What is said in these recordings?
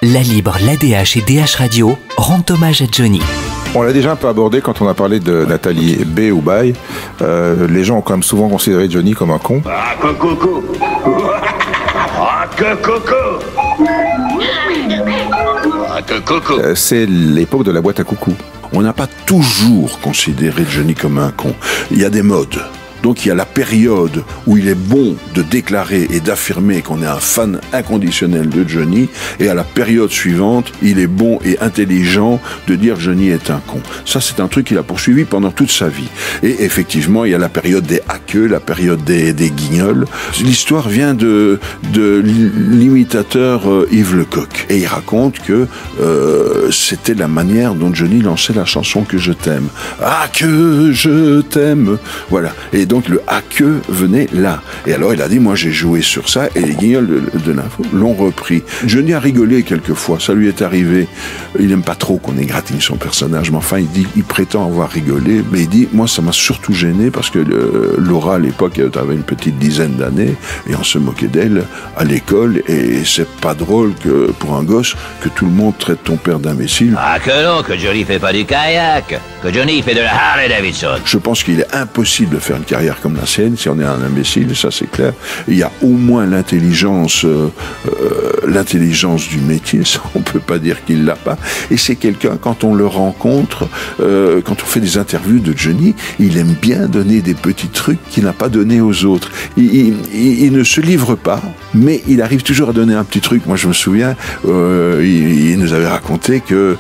La Libre, l'ADH et DH Radio rendent hommage à Johnny. On l'a déjà un peu abordé quand on a parlé de Nathalie B ou Baye. Les gens ont quand même souvent considéré Johnny comme un con. Ah, coco. Ah, coco. Ah, coco. C'est l'époque de la boîte à coucou. On n'a pas toujours considéré Johnny comme un con. Il y a des modes. Donc il y a la période où il est bon de déclarer et d'affirmer qu'on est un fan inconditionnel de Johnny, et à la période suivante, il est bon et intelligent de dire Johnny est un con. Ça, c'est un truc qu'il a poursuivi pendant toute sa vie. Et effectivement, il y a la période des haqueux, la période des guignols. L'histoire vient de l'imitateur Yves Lecoq. Et il raconte que c'était la manière dont Johnny lançait la chanson Que je t'aime. Ah, que je t'aime. Voilà. Et donc le « ah que » venait là. Et alors il a dit, moi j'ai joué sur ça, et les guignols de l'info l'ont repris. Johnny a rigolé quelquefois, ça lui est arrivé. Il n'aime pas trop qu'on égratigne son personnage, mais enfin il prétend avoir rigolé, mais il dit, moi ça m'a surtout gêné parce que Laura à l'époque avait une petite dizaine d'années, et on se moquait d'elle à l'école, et c'est pas drôle que pour un gosse que tout le monde traite ton père d'imbécile. Ah que non, que Johnny fait pas du kayak, que Johnny fait de la Harley Davidson. Je pense qu'il est impossible de faire une carrière comme la sienne si on est un imbécile, ça c'est clair. Il y a au moins l'intelligence du métier, ça on peut pas dire qu'il l'a pas. Et c'est quelqu'un, quand on le rencontre, quand on fait des interviews de Johnny, il aime bien donner des petits trucs qu'il n'a pas donné aux autres. Il ne se livre pas, mais il arrive toujours à donner un petit truc. Moi je me souviens, il nous avait raconté que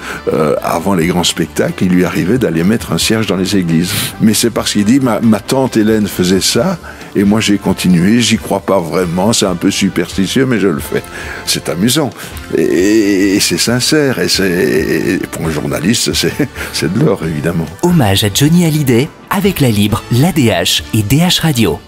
avant les grands spectacles, il lui arrivait d'aller mettre un cierge dans les églises. Mais c'est parce qu'il dit, ma tante Hélène faisait ça, et moi j'ai continué, j'y crois pas vraiment, c'est un peu superstitieux, mais je le fais. C'est amusant, et c'est sincère, et pour un journaliste, c'est de l'or, évidemment. Hommage à Johnny Hallyday avec La Libre, l'ADH et DH Radio.